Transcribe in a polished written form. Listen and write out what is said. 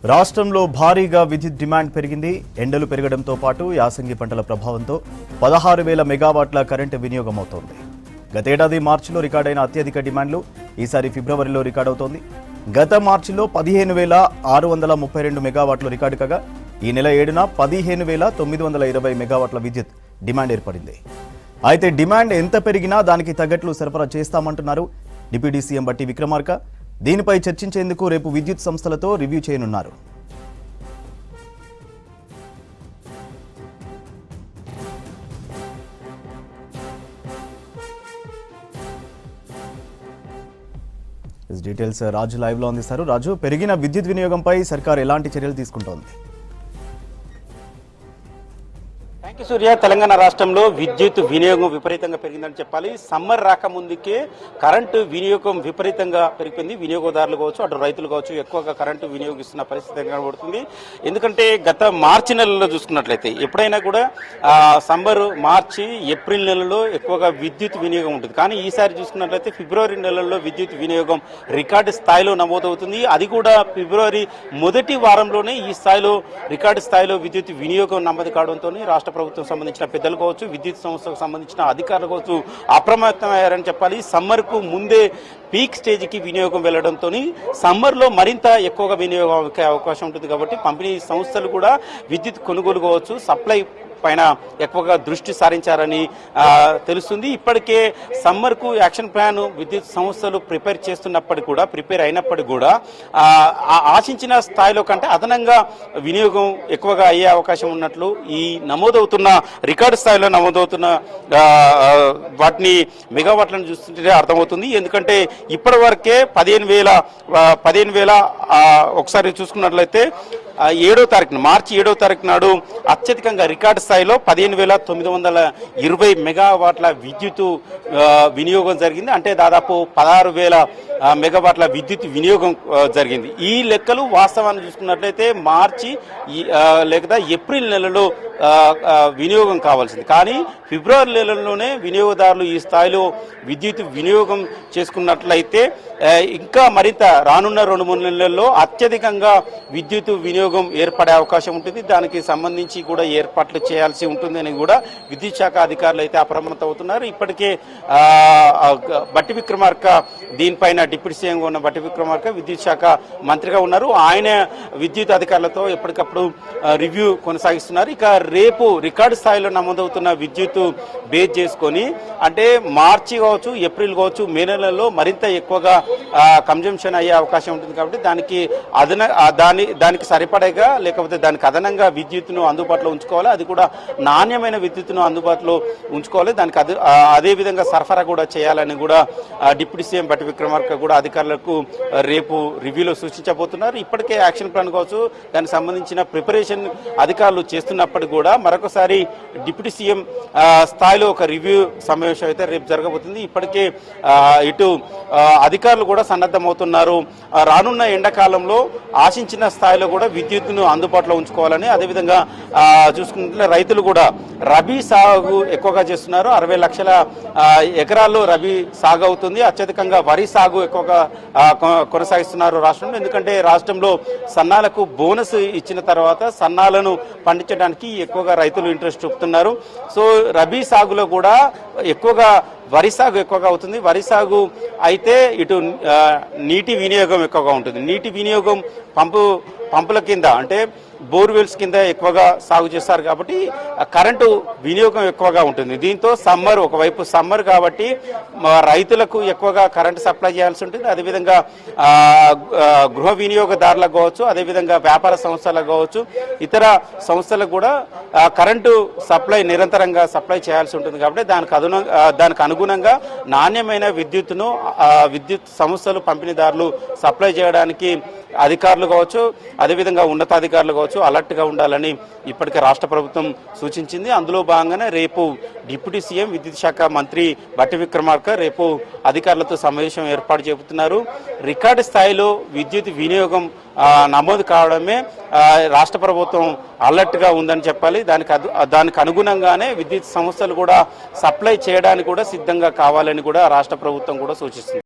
రాష్ట్రంలో భారీగా విద్యుత్ డిమాండ్ పెరిగింది. ఎండలు పెరగడంతో పాటు యాసంగి పంటల ప్రభావంతో 16,000 మెగావాట్ల కరెంటు వినియోగం అవుతోంది. గతేడాది మార్చిలో రికార్డైన అత్యధిక డిమాండ్లు ఈసారి ఫిబ్రవరిలో రికార్డవుతోంది. గత మార్చిలో 15,632 మెగావాట్లు రికార్డు కాగా ఈ నెల 7న 15,920 మెగావాట్ల విద్యుత్ డిమాండ్ ఏర్పడింది. అయితే డిమాండ్ ఎంత పెరిగినా దానికి తగ్గట్లు సరఫరా చేస్తామంటున్నారు డిప్యూటీ సీఎం బట్టి విక్రమార్క. దీనిపై చర్చించేందుకు రేపు విద్యుత్ సంస్థలతో రివ్యూ చేయనున్నారు. డీటెయిల్స్ రాజు లైవ్ లో అందిస్తారు. రాజు, పెరిగిన విద్యుత్ వినియోగంపై సర్కార్ ఎలాంటి చర్యలు తీసుకుంటోంది? సూర్య, తెలంగాణ రాష్ట్రంలో విద్యుత్ వినియోగం విపరీతంగా పెరిగిందని చెప్పాలి. సమ్మర్ రాకముందుకే కరెంటు వినియోగం విపరీతంగా పెరిగిపోయింది. వినియోగదారులు కావచ్చు, అటు రైతులు కావచ్చు, ఎక్కువగా కరెంటు వినియోగిస్తున్న పరిస్థితి కనబడుతుంది. ఎందుకంటే గత మార్చి నెలలో చూసుకున్నట్లయితే ఎప్పుడైనా కూడా సమ్మర్, మార్చి, ఏప్రిల్ నెలలో ఎక్కువగా విద్యుత్ వినియోగం ఉంటుంది. కానీ ఈసారి చూసుకున్నట్లయితే ఫిబ్రవరి నెలలో విద్యుత్ వినియోగం రికార్డు స్థాయిలో నమోదవుతుంది. అది కూడా ఫిబ్రవరి మొదటి వారంలోనే ఈ స్థాయిలో రికార్డు స్థాయిలో విద్యుత్ వినియోగం నమోదు కావడంతో రాష్ట్ర ప్రభుత్వం సంబంధించిన పెద్దలు కావచ్చు, విద్యుత్ సంస్థకు సంబంధించిన అధికారులు కావచ్చు అప్రమత్తమయ్యారని చెప్పాలి. సమ్మర్ కు ముందే పీక్ స్టేజ్ కి వినియోగం వెళ్లడంతో సమ్మర్ లో మరింత ఎక్కువగా వినియోగం అవకాశం ఉంటుంది. కాబట్టి పంపిణీ సంస్థలు కూడా విద్యుత్ కొనుగోలు కావచ్చు, సప్లై పైన ఎక్కువగా దృష్టి సారించారని తెలుస్తుంది. ఇప్పటికే సమ్మర్ కు యాక్షన్ ప్లాన్ విద్యుత్ సంస్థలు ప్రిపేర్ అయినప్పటికీ కూడా ఆశించిన స్థాయిలో కంటే అదనంగా వినియోగం ఎక్కువగా అయ్యే అవకాశం ఉన్నట్లు ఈ నమోదవుతున్న రికార్డు స్థాయిలో నమోదవుతున్న వాటిని మెగావాట్లను చూస్తుంటే అర్థమవుతుంది. ఎందుకంటే ఇప్పటి వరకే 15,000 ఒకసారి చూసుకున్నట్లయితే మార్చి 7వ తారీఖు నాడు అత్యధికంగా రికార్డు స్థాయిలో 15,920 మెగావాట్ల విద్యుత్ వినియోగం జరిగింది. అంటే దాదాపు 16,000 మెగావాట్ల విద్యుత్ వినియోగం జరిగింది. ఈ లెక్కలు వాస్తవాన్ని చూసుకున్నట్లయితే మార్చి లేదా ఏప్రిల్ నెలలో వినియోగం కావాల్సింది. కానీ ఫిబ్రవరి నెలలోనే వినియోగదారులు ఈ స్థాయిలో విద్యుత్ వినియోగం చేసుకున్నట్లయితే ఇంకా మరింత రానున్న 2-3 నెలల్లో అత్యధికంగా విద్యుత్ వినియోగం ఏర్పడే అవకాశం ఉంటుంది. దానికి సంబంధించి కూడా ఏర్పాట్లు చేయాల్సి ఉంటుందని కూడా విద్యుత్ శాఖ అధికారులు అయితే అప్రమత్తం అవుతున్నారు. ఇప్పటికే బట్టి విక్రమార్క దీనిపైన డిప్యూటీ సీఎంగా ఉన్న బట్టి విక్రమార్క విద్యుత్ శాఖ మంత్రిగా ఉన్నారు. ఆయన విద్యుత్ అధికారులతో ఎప్పటికప్పుడు రివ్యూ కొనసాగిస్తున్నారు. ఇక రేపు రికార్డు స్థాయిలో నమోదవుతున్న విద్యుత్ బేస్ చేసుకొని అంటే మార్చి కావచ్చు, ఏప్రిల్ కావచ్చు, మే నెలల్లో మరింత ఎక్కువగా కన్జంప్షన్ అయ్యే అవకాశం ఉంటుంది. కాబట్టి దానికి సరిపడగా లేకపోతే దానికి అదనంగా విద్యుత్తును అందుబాటులో ఉంచుకోవాలి. అది కూడా నాణ్యమైన విద్యుత్తును అందుబాటులో ఉంచుకోవాలి. దానికి అదే విధంగా సరఫరా కూడా చేయాలని కూడా డిప్యూటీ సీఎం బట్టి విక్రమార్క కూడా అధికారులకు రేపు రివ్యూలో సూచించబోతున్నారు. ఇప్పటికే యాక్షన్ ప్లాన్ కావచ్చు, దానికి సంబంధించిన ప్రిపరేషన్ అధికారులు చేస్తున్నప్పటికీ కూడా మరొకసారి డిప్యూటీ సీఎం స్థాయిలో ఒక రివ్యూ సమావేశం అయితే రేపు జరగబోతుంది. ఇప్పటికే ఇటు అధికారులు కూడా సన్నద్ధమవుతున్నారు. రానున్న ఎండాకాలంలో ఆశించిన స్థాయిలో కూడా విద్యుత్తును అందుబాటులో ఉంచుకోవాలని, అదేవిధంగా చూసుకుంటే రైతులు కూడా రబీ సాగు ఎక్కువగా చేస్తున్నారు. 60 లక్షల ఎకరాల్లో రబీ సాగు అవుతుంది. అత్యధికంగా వరి సాగు ఎక్కువగా కొనసాగిస్తున్నారు రాష్ట్రంలో. ఎందుకంటే రాష్ట్రంలో సన్నాలకు బోనస్ ఇచ్చిన తర్వాత సన్నాలను పండించడానికి ఎక్కువగా రైతులు ఇంట్రెస్ట్ చూపుతున్నారు. సో రబీ సాగులో కూడా ఎక్కువగా వరి సాగు ఎక్కువగా అవుతుంది. వరి సాగు అయితే ఇటు నీటి వినియోగం ఎక్కువగా ఉంటుంది. నీటి వినియోగం పంపుల కింద అంటే బోర్వెల్స్ కింద ఎక్కువగా సాగు చేస్తారు. కాబట్టి కరెంటు వినియోగం ఎక్కువగా ఉంటుంది. దీంతో ఒకవైపు సమ్మర్ కాబట్టి రైతులకు ఎక్కువగా కరెంటు సప్లై చేయాల్సి ఉంటుంది. అదేవిధంగా గృహ వినియోగదారులకు కావచ్చు, అదేవిధంగా వ్యాపార సంస్థలకు కావచ్చు, ఇతర సంస్థలకు కూడా కరెంటు నిరంతరంగా సప్లై చేయాల్సి ఉంటుంది. కాబట్టి దానికి అనుగుణంగా నాణ్యమైన విద్యుత్తును విద్యుత్ సంస్థలు, పంపిణీదారులు సప్లై చేయడానికి అధికారులు కావచ్చు, అదేవిధంగా ఉన్నతాధికారులు కావచ్చు అలర్ట్గా ఉండాలని ఇప్పటికే రాష్ట్ర ప్రభుత్వం సూచించింది. అందులో భాగంగానే రేపు డిప్యూటీ సీఎం విద్యుత్ శాఖ మంత్రి బట్టి విక్రమార్క రేపు అధికారులతో సమావేశం ఏర్పాటు చేస్తున్నారు. రికార్డు స్థాయిలో విద్యుత్ వినియోగం నమోదు కావడమే రాష్ట్ర ప్రభుత్వం అలర్ట్గా ఉందని చెప్పాలి. దానికి అనుగుణంగానే విద్యుత్ సంస్థలు కూడా సప్లై చేయడానికి కూడా సిద్ధంగా కావాలని కూడా రాష్ట్ర ప్రభుత్వం కూడా సూచిస్తుంది.